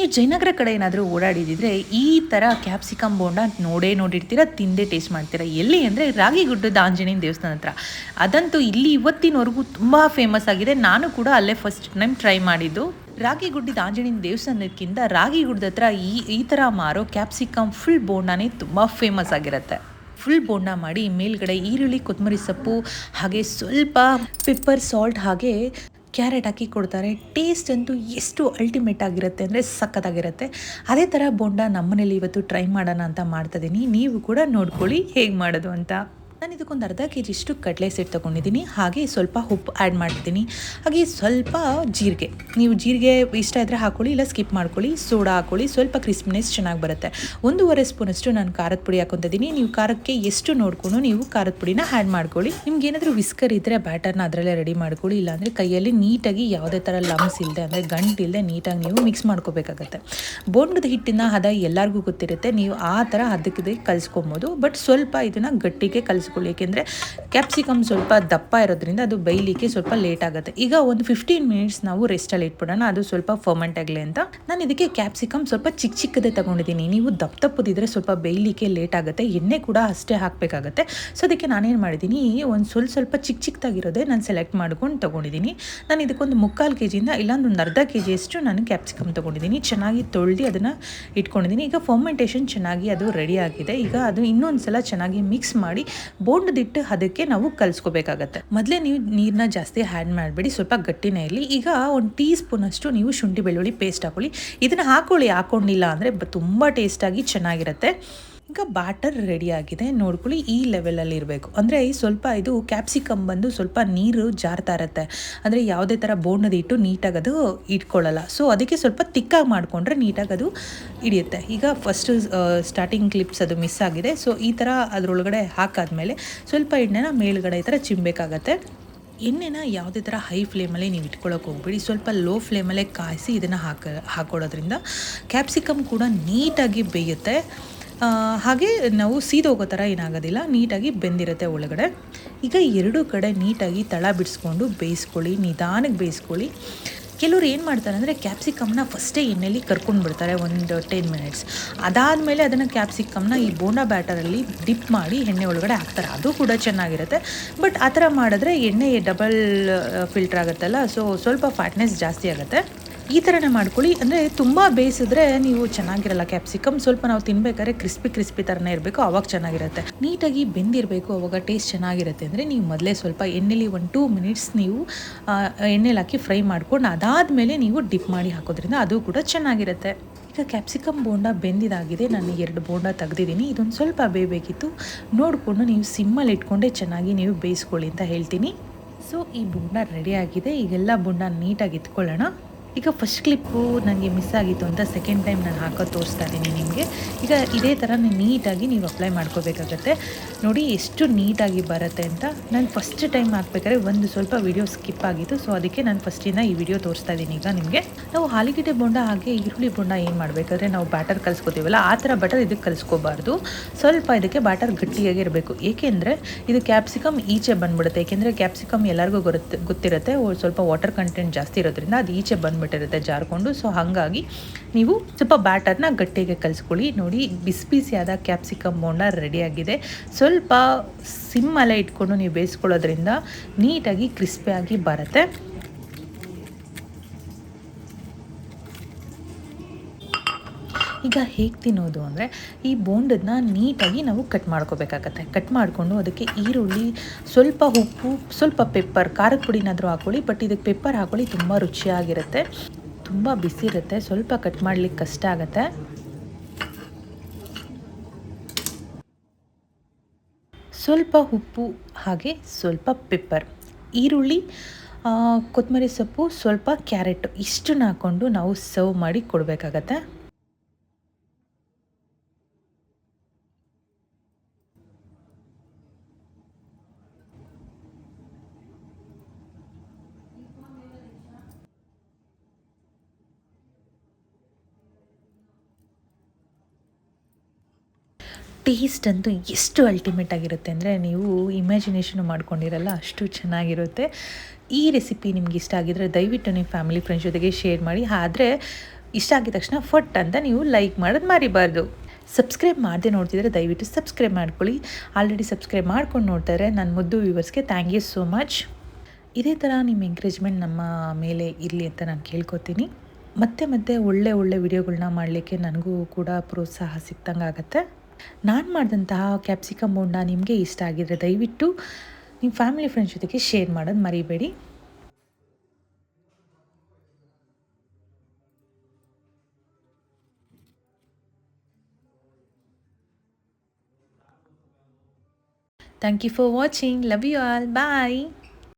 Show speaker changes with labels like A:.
A: ನೀವು ಜಯನಗರ ಕಡೆ ಏನಾದರೂ ಓಡಾಡಿದಿದ್ರೆ ಈ ಥರ ಕ್ಯಾಪ್ಸಿಕಮ್ ಬೋಂಡ ನೋಡಿರ್ತೀರ, ತಿಂದೇ ಟೇಸ್ಟ್ ಮಾಡ್ತೀರಾ. ಎಲ್ಲಿ ಅಂದರೆ ರಾಗಿಗುಡ್ಡದ ಆಂಜನೇಯನ ದೇವಸ್ಥಾನ ಹತ್ರ. ಅದಂತೂ ಇಲ್ಲಿ ಇವತ್ತಿನವರೆಗೂ ತುಂಬ ಫೇಮಸ್ ಆಗಿದೆ. ನಾನು ಕೂಡ ಅಲ್ಲೇ ಫಸ್ಟ್ ಟೈಮ್ ಟ್ರೈ ಮಾಡಿದ್ದು. ರಾಗಿಗುಡ್ಡದ ಆಂಜನೇಯನ ದೇವಸ್ಥಾನಕ್ಕಿಂತ ರಾಗಿಗುಡ್ಡದ ಹತ್ರ ಈ ಥರ ಮಾರೋ ಕ್ಯಾಪ್ಸಿಕಮ್ ಫುಲ್ ಬೋಂಡನೇ ತುಂಬ ಫೇಮಸ್ ಆಗಿರುತ್ತೆ. ಫುಲ್ ಬೋಂಡ ಮಾಡಿ ಮೇಲ್ಗಡೆ ಈರುಳ್ಳಿ, ಕೊತ್ತಂಬರಿ ಸೊಪ್ಪು, ಹಾಗೆ ಸ್ವಲ್ಪ ಪೆಪ್ಪರ್, ಸಾಲ್ಟ್, ಹಾಗೆ ಕ್ಯಾರೆಟ್ ಹಾಕಿ ಕೊಡ್ತಾರೆ. ಟೇಸ್ಟ್ ಅಂತೂ ಎಷ್ಟು ಅಲ್ಟಿಮೇಟ್ ಆಗಿರುತ್ತೆ ಅಂದರೆ ಸಖತ್ತಾಗಿರುತ್ತೆ. ಅದೇ ಥರ ಬೋಂಡ ನಮ್ಮನೇಲಿ ಇವತ್ತು ಟ್ರೈ ಮಾಡೋಣ ಅಂತ ಮಾಡ್ತಾಯಿದ್ದೀನಿ. ನೀವು ಕೂಡ ನೋಡ್ಕೊಳ್ಳಿ ಹೇಗೆ ಮಾಡೋದು ಅಂತ. ನಾನು ಇದಕ್ಕೊಂದು ಅರ್ಧ ಕೆಜಿಷ್ಟು ಕಡಲೆ ಸೆಟ್ ತೊಗೊಂಡಿದ್ದೀನಿ. ಹಾಗೆ ಸ್ವಲ್ಪ ಉಪ್ಪು ಆ್ಯಡ್ ಮಾಡ್ತೀನಿ. ಹಾಗೆ ಸ್ವಲ್ಪ ಜೀರಿಗೆ, ನೀವು ಜೀರಿಗೆ ಇಷ್ಟ ಇದ್ದರೆ ಹಾಕ್ಕೊಳ್ಳಿ, ಇಲ್ಲ ಸ್ಕಿಪ್ ಮಾಡ್ಕೊಳ್ಳಿ. ಸೋಡಾ ಹಾಕ್ಕೊಳ್ಳಿ, ಸ್ವಲ್ಪ ಕ್ರಿಸ್ಪಿನೆಸ್ ಚೆನ್ನಾಗಿ ಬರುತ್ತೆ. 1.5 ಸ್ಪೂನಷ್ಟು ನಾನು ಖಾರದ ಪುಡಿ ಹಾಕ್ಕೊತಿದ್ದೀನಿ. ನೀವು ಖಾರಕ್ಕೆ ಎಷ್ಟು ನೋಡಿಕೊಂಡು ನೀವು ಖಾರದ ಪುಡಿನ ಆ್ಯಡ್ ಮಾಡ್ಕೊಳ್ಳಿ. ನಿಮ್ಗೆ ಏನಾದರೂ ವಿಸ್ಕರ್ ಇದ್ದರೆ ಬ್ಯಾಟರ್ನ ಅದರಲ್ಲೇ ರೆಡಿ ಮಾಡ್ಕೊಳ್ಳಿ. ಇಲ್ಲಾಂದರೆ ಕೈಯಲ್ಲಿ ನೀಟಾಗಿ ಯಾವುದೇ ಥರ ಲಮ್ಸ್ ಇಲ್ಲದೆ ಅಂದರೆ ಗಂಟಿಲ್ಲದೆ ನೀಟಾಗಿ ನೀವು ಮಿಕ್ಸ್ ಮಾಡ್ಕೋಬೇಕಾಗತ್ತೆ. ಬೋಂಡದ ಹಿಟ್ಟಿನ ಹದ ಎಲ್ಲರಿಗೂ ಗೊತ್ತಿರುತ್ತೆ. ನೀವು ಆ ಥರ ಹದಕ್ಕೆ ಕಲಿಸ್ಕೊಬೋದು. ಬಟ್ ಸ್ವಲ್ಪ ಇದನ್ನು ಗಟ್ಟಿಗೆ ಕಲಿಸ್ಕೊಳ್ಳಿ. ಏಕೆಂದರೆ ಕ್ಯಾಪ್ಸಿಕಮ್ ಸ್ವಲ್ಪ ದಪ್ಪ ಇರೋದ್ರಿಂದ ಅದು ಬೇಯಲಿಕ್ಕೆ ಸ್ವಲ್ಪ ಲೇಟ್ ಆಗುತ್ತೆ. ಈಗ ಒಂದು 15 ಮಿನಿಟ್ಸ್ ನಾವು ರೆಸ್ಟಲ್ಲಿ ಇಟ್ಬಿಡೋಣ, ಅದು ಸ್ವಲ್ಪ ಫರ್ಮೆಂಟ್ ಆಗಲಿ ಅಂತ. ನಾನು ಇದಕ್ಕೆ ಕ್ಯಾಪ್ಸಿಕಮ್ ಸ್ವಲ್ಪ ಚಿಕ್ಕದೇ ತೊಗೊಂಡಿದ್ದೀನಿ. ನೀವು ದಪ್ಪದಿದ್ರೆ ಸ್ವಲ್ಪ ಬೇಯಲಿಕ್ಕೆ ಲೇಟ್ ಆಗುತ್ತೆ. ಎಣ್ಣೆ ಕೂಡ ಅಷ್ಟೇ ಹಾಕಬೇಕಾಗತ್ತೆ. ಸೊ ಅದಕ್ಕೆ ನಾನೇನು ಮಾಡಿದ್ದೀನಿ, ಒಂದು ಸ್ವಲ್ಪ ಚಿಕ್ಕದಾಗಿರೋದೇ ನಾನು ಸೆಲೆಕ್ಟ್ ಮಾಡ್ಕೊಂಡು ತೊಗೊಂಡಿದ್ದೀನಿ. ನಾನು ಇದಕ್ಕೊಂದು 3/4 ಕೆಜಿಯಿಂದ ಇಲ್ಲಾಂದೊಂದು ಅರ್ಧ ಕೆಜಿಯಷ್ಟು ನಾನು ಕ್ಯಾಪ್ಸಿಕಮ್ ತೊಗೊಂಡಿದ್ದೀನಿ. ಚೆನ್ನಾಗಿ ತೊಳೆದು ಅದನ್ನು ಇಟ್ಕೊಂಡಿದ್ದೀನಿ. ಈಗ ಫರ್ಮೆಂಟೇಷನ್ ಚೆನ್ನಾಗಿ ಅದು ರೆಡಿ ಆಗಿದೆ. ಈಗ ಅದು ಇನ್ನೊಂದು ಸಲ ಚೆನ್ನಾಗಿ ಮಿಕ್ಸ್ ಮಾಡಿ ಬೋಂಡದಿಟ್ಟು ಅದಕ್ಕೆ ನಾವು ಕಲಿಸ್ಕೋಬೇಕಾಗತ್ತೆ. ಮೊದಲೇ ನೀವು ನೀರನ್ನ ಜಾಸ್ತಿ ಆ್ಯಡ್ ಮಾಡಬೇಡಿ, ಸ್ವಲ್ಪ ಗಟ್ಟಿನೇ ಇರಲಿ. ಈಗ 1 ಟೀ ಸ್ಪೂನಷ್ಟು ನೀವು ಶುಂಠಿ ಬೆಳ್ಳುಳ್ಳಿ ಪೇಸ್ಟ್ ಹಾಕೊಳ್ಳಿ. ಇದನ್ನು ಹಾಕ್ಕೊಂಡಿಲ್ಲ ಅಂದರೆ ತುಂಬ ಟೇಸ್ಟಾಗಿ ಚೆನ್ನಾಗಿರುತ್ತೆ. ಈಗ ಬ್ಯಾಟರ್ ರೆಡಿ ಆಗಿದೆ, ನೋಡ್ಕೊಳ್ಳಿ. ಈ ಲೆವೆಲಲ್ಲಿ ಇರಬೇಕು. ಅಂದರೆ ಸ್ವಲ್ಪ ಇದು ಕ್ಯಾಪ್ಸಿಕಮ್ ಬಂದು ಸ್ವಲ್ಪ ನೀರು ಜಾರ್ತಾ ಇರುತ್ತೆ. ಅಂದರೆ ಯಾವುದೇ ಥರ ಬೋಂಡದ ಇಟ್ಟು ನೀಟಾಗಿ ಅದು ಇಟ್ಕೊಳ್ಳಲ್ಲ. ಸೊ ಅದಕ್ಕೆ ಸ್ವಲ್ಪ ತಿಕ್ಕಾಗಿ ಮಾಡಿಕೊಂಡ್ರೆ ನೀಟಾಗಿ ಅದು ಹಿಡಿಯುತ್ತೆ. ಈಗ ಫಸ್ಟು ಸ್ಟಾರ್ಟಿಂಗ್ ಕ್ಲಿಪ್ಸ್ ಅದು ಮಿಸ್ ಆಗಿದೆ. ಸೊ ಈ ಥರ ಅದರೊಳಗಡೆ ಹಾಕಾದ್ಮೇಲೆ ಸ್ವಲ್ಪ ಎಣ್ಣೆನ ಮೇಲ್ಗಡೆ ಈ ಥರ ಚಿಮ್ಮಬೇಕಾಗತ್ತೆ. ಎಣ್ಣೆನ ಯಾವುದೇ ಥರ ಹೈ ಫ್ಲೇಮಲ್ಲೇ ನೀವು ಇಟ್ಕೊಳ್ಳೋಕೆ ಹೋಗ್ಬೇಡಿ. ಸ್ವಲ್ಪ ಲೋ ಫ್ಲೇಮಲ್ಲೇ ಕಾಯಿಸಿ ಇದನ್ನು ಹಾಕೊಳ್ಳೋದ್ರಿಂದ ಕ್ಯಾಪ್ಸಿಕಮ್ ಕೂಡ ನೀಟಾಗಿ ಬೇಯುತ್ತೆ. ಹಾಗೆ ನಾವು ಸೀದೋಗೋ ಥರ ಏನಾಗೋದಿಲ್ಲ, ನೀಟಾಗಿ ಬೆಂದಿರುತ್ತೆ ಒಳಗಡೆ. ಈಗ 2 ಕಡೆ ನೀಟಾಗಿ ತಳ ಬಿಡಿಸ್ಕೊಂಡು ಬೇಯಿಸ್ಕೊಳ್ಳಿ, ನಿಧಾನಕ್ಕೆ ಬೇಯಿಸ್ಕೊಳ್ಳಿ. ಕೆಲವ್ರು ಏನು ಮಾಡ್ತಾರೆ ಅಂದರೆ ಕ್ಯಾಪ್ಸಿಕಮ್ನ ಫಸ್ಟೇ ಎಣ್ಣೆಯಲ್ಲಿ ಕರ್ಕೊಂಡು ಬಿಡ್ತಾರೆ ಒಂದು 10 ಮಿನಿಟ್ಸ್. ಅದಾದಮೇಲೆ ಅದನ್ನು ಕ್ಯಾಪ್ಸಿಕಮ್ನ ಈ ಬೋಂಡಾ ಬ್ಯಾಟರಲ್ಲಿ ಡಿಪ್ ಮಾಡಿ ಎಣ್ಣೆ ಒಳಗಡೆ ಹಾಕ್ತಾರೆ. ಅದು ಕೂಡ ಚೆನ್ನಾಗಿರುತ್ತೆ. ಬಟ್ ಆ ಥರ ಮಾಡಿದ್ರೆ ಎಣ್ಣೆ ಡಬಲ್ ಫಿಲ್ಟ್ರ್ ಆಗುತ್ತಲ್ಲ, ಸೊ ಸ್ವಲ್ಪ ಫ್ಯಾಟ್ನೆಸ್ ಜಾಸ್ತಿ ಆಗುತ್ತೆ. ಈ ಥರನೇ ಮಾಡ್ಕೊಳ್ಳಿ. ಅಂದರೆ ತುಂಬ ಬೇಯಿಸಿದ್ರೆ ನೀವು ಚೆನ್ನಾಗಿರಲ್ಲ. ಕ್ಯಾಪ್ಸಿಕಮ್ ಸ್ವಲ್ಪ ನಾವು ತಿನ್ಬೇಕಾದ್ರೆ ಕ್ರಿಸ್ಪಿ ಥರನೇ ಇರಬೇಕು, ಅವಾಗ ಚೆನ್ನಾಗಿರುತ್ತೆ. ನೀಟಾಗಿ ಬೆಂದಿರಬೇಕು, ಅವಾಗ ಟೇಸ್ಟ್ ಚೆನ್ನಾಗಿರುತ್ತೆ. ಅಂದರೆ ನೀವು ಮೊದಲೇ ಸ್ವಲ್ಪ ಎಣ್ಣೆಲಿ 1-2 ಮಿನಿಟ್ಸ್ ನೀವು ಎಣ್ಣೆಲಿ ಹಾಕಿ ಫ್ರೈ ಮಾಡ್ಕೊಂಡು ಅದಾದಮೇಲೆ ನೀವು ಡಿಪ್ ಮಾಡಿ ಹಾಕೋದ್ರಿಂದ ಅದು ಕೂಡ ಚೆನ್ನಾಗಿರುತ್ತೆ. ಈಗ ಕ್ಯಾಪ್ಸಿಕಮ್ ಬೋಂಡ ಬೆಂದಿದಾಗಿದೆ. ನಾನು 2 ಬೋಂಡ ತೆಗೆದಿದ್ದೀನಿ. ಇದೊಂದು ಸ್ವಲ್ಪ ಬೇಯಬೇಕಿತ್ತು. ನೋಡಿಕೊಂಡು ನೀವು ಸಿಮ್ಮಲ್ಲಿ ಇಟ್ಕೊಂಡೆ ಚೆನ್ನಾಗಿ ನೀವು ಬೇಯಿಸ್ಕೊಳ್ಳಿ ಅಂತ ಹೇಳ್ತೀನಿ. ಸೊ ಈ ಬೋಂಡ ರೆಡಿ ಆಗಿದೆ. ಈಗೆಲ್ಲ ಬೋಂಡ ನೀಟಾಗಿ ಇಟ್ಕೊಳ್ಳೋಣ. ಈಗ ಫಸ್ಟ್ ಕ್ಲಿಪ್ಪು ನನಗೆ ಮಿಸ್ ಆಗಿತ್ತು ಅಂತ ಸೆಕೆಂಡ್ ಟೈಮ್ ನಾನು ಹಾಕೋದು ತೋರಿಸ್ತಾ ಇದ್ದೀನಿ ನಿಮಗೆ. ಈಗ ಇದೇ ಥರ ನೀಟಾಗಿ ನೀವು ಅಪ್ಲೈ ಮಾಡ್ಕೋಬೇಕಾಗತ್ತೆ. ನೋಡಿ ಎಷ್ಟು ನೀಟಾಗಿ ಬರುತ್ತೆ ಅಂತ. ನಾನು ಫಸ್ಟ್ ಟೈಮ್ ಹಾಕ್ಬೇಕಾದ್ರೆ ಒಂದು ಸ್ವಲ್ಪ ವಿಡಿಯೋ ಸ್ಕಿಪ್ ಆಗಿತ್ತು. ಸೊ ಅದಕ್ಕೆ ನಾನು ಫಸ್ಟಿಂದ ಈ ವಿಡಿಯೋ ತೋರಿಸ್ತಾ ಇದ್ದೀನಿ. ಈಗ ನಿಮಗೆ ನಾವು ಆಲೂಗೆಡ್ಡೆ ಬೋಂಡ ಹಾಗೆ ಈರುಳ್ಳಿ ಬೋಂಡ ಏನು ಮಾಡಬೇಕಾದ್ರೆ ನಾವು ಬ್ಯಾಟರ್ ಕಲಿಸ್ಕೋತೀವಲ್ಲ, ಆ ಥರ ಬ್ಯಾಟರ್ ಇದಕ್ಕೆ ಕಲಿಸ್ಕೋಬಾರ್ದು. ಸ್ವಲ್ಪ ಇದಕ್ಕೆ ಬ್ಯಾಟರ್ ಗಟ್ಟಿಯಾಗಿ ಇರಬೇಕು. ಏಕೆಂದರೆ ಇದು ಕ್ಯಾಪ್ಸಿಕಮ್ ಈಚೆ ಬಂದುಬಿಡುತ್ತೆ. ಏಕೆಂದರೆ ಕ್ಯಾಪ್ಸಿಕಮ್ ಎಲ್ಲರಿಗೂ ಗೊತ್ತಿರುತ್ತೆ, ಸ್ವಲ್ಪ ವಾಟರ್ ಕಂಟೆಂಟ್ ಜಾಸ್ತಿ ಇರೋದ್ರಿಂದ ಅದು ಈಚೆ ಬಂದುಬಿಟ್ಟಿರುತ್ತೆ ಜಾರ್ಕೊಂಡು. ಸೊ ಹಾಗಾಗಿ ನೀವು ಸ್ವಲ್ಪ ಬ್ಯಾಟರ್ನ ಗಟ್ಟಿಗೆ ಕಲಿಸ್ಕೊಳ್ಳಿ. ನೋಡಿ ಬಿಸಿಯಾದ ಕ್ಯಾಪ್ಸಿಕಮ್ ಬೋಂಡ ರೆಡಿಯಾಗಿದೆ. ಸ್ವಲ್ಪ ಸಿಮ್ಮಲ್ಲೇ ಇಟ್ಕೊಂಡು ನೀವು ಬೇಯಿಸ್ಕೊಳ್ಳೋದ್ರಿಂದ ನೀಟಾಗಿ ಕ್ರಿಸ್ಪಿಯಾಗಿ ಬರುತ್ತೆ. ಈಗ ಹೇಗೆ ತಿನ್ನೋದು ಅಂದರೆ ಈ ಬೋಂಡನ್ನ ನೀಟಾಗಿ ನಾವು ಕಟ್ ಮಾಡ್ಕೋಬೇಕಾಗತ್ತೆ. ಕಟ್ ಮಾಡಿಕೊಂಡು ಅದಕ್ಕೆ ಈರುಳ್ಳಿ, ಸ್ವಲ್ಪ ಉಪ್ಪು, ಸ್ವಲ್ಪ ಪೆಪ್ಪರ್, ಖಾರದ ಪುಡಿನಾದರೂ ಹಾಕ್ಕೊಳ್ಳಿ. ಬಟ್ ಇದಕ್ಕೆ ಪೆಪ್ಪರ್ ಹಾಕ್ಕೊಳ್ಳಿ, ತುಂಬ ರುಚಿಯಾಗಿರುತ್ತೆ. ತುಂಬ ಬಿಸಿ ಇರುತ್ತೆ, ಸ್ವಲ್ಪ ಕಟ್ ಮಾಡಲಿಕ್ಕೆ ಕಷ್ಟ ಆಗುತ್ತೆ. ಸ್ವಲ್ಪ ಉಪ್ಪು ಹಾಗೆ ಸ್ವಲ್ಪ ಪೆಪ್ಪರ್, ಈರುಳ್ಳಿ, ಕೊತ್ತಂಬರಿ ಸೊಪ್ಪು, ಸ್ವಲ್ಪ ಕ್ಯಾರೆಟು ಇಷ್ಟನ್ನು ಹಾಕ್ಕೊಂಡು ನಾವು ಸರ್ವ್ ಮಾಡಿ ಕೊಡಬೇಕಾಗತ್ತೆ. ಟೇಸ್ಟ್ ಅಂತೂ ಎಷ್ಟು ಅಲ್ಟಿಮೇಟ್ ಆಗಿರುತ್ತೆ ಅಂದರೆ ನೀವು ಇಮ್ಯಾಜಿನೇಷನ್ ಮಾಡ್ಕೊಂಡಿರಲ್ಲ, ಅಷ್ಟು ಚೆನ್ನಾಗಿರುತ್ತೆ. ಈ ರೆಸಿಪಿ ನಿಮ್ಗೆ ಇಷ್ಟ ಆಗಿದ್ರೆ ದಯವಿಟ್ಟು ನಿಮ್ಮ ಫ್ಯಾಮಿಲಿ ಫ್ರೆಂಡ್ಸ್ ಜೊತೆಗೆ ಶೇರ್ ಮಾಡಿ. ಆದರೆ ಇಷ್ಟ ಆಗಿದ ತಕ್ಷಣ ಫಟ್ ಅಂತ ನೀವು ಲೈಕ್ ಮಾಡೋದು ಮರಿಬಾರ್ದು. ಸಬ್ಸ್ಕ್ರೈಬ್ ಮಾಡದೆ ನೋಡ್ತಿದ್ರೆ ದಯವಿಟ್ಟು ಸಬ್ಸ್ಕ್ರೈಬ್ ಮಾಡ್ಕೊಳ್ಳಿ. ಆಲ್ರೆಡಿ ಸಬ್ಸ್ಕ್ರೈಬ್ ಮಾಡ್ಕೊಂಡು ನೋಡ್ತಾರೆ ನನ್ನ ಮುದ್ದು ವ್ಯೂವರ್ಸ್ಗೆ ಥ್ಯಾಂಕ್ ಯು ಸೋ ಮಚ್. ಇದೇ ಥರ ನಿಮ್ಮ ಎಂಕರೇಜ್ಮೆಂಟ್ ನಮ್ಮ ಮೇಲೆ ಇರಲಿ ಅಂತ ನಾನು ಕೇಳ್ಕೊತೀನಿ. ಮತ್ತೆ ಒಳ್ಳೆ ವಿಡಿಯೋಗಳನ್ನ ಮಾಡಲಿಕ್ಕೆ ನನಗೂ ಕೂಡ ಪ್ರೋತ್ಸಾಹ ಸಿಕ್ತಂಗೆ ಆಗುತ್ತೆ. ನಾನು ಮಾಡಿದಂತಹ ಕ್ಯಾಪ್ಸಿಕಮ್ ಬೋಂಡ ನಿಮಗೆ ಇಷ್ಟ ಆಗಿದ್ರೆ ದಯವಿಟ್ಟು ನಿಮ್ಮ ಫ್ಯಾಮಿಲಿ ಫ್ರೆಂಡ್ಸ್ ಜೊತೆಗೆ ಶೇರ್ ಮಾಡೋದು ಮರಿಬೇಡಿ. Thank you for watching. Love you all. Bye.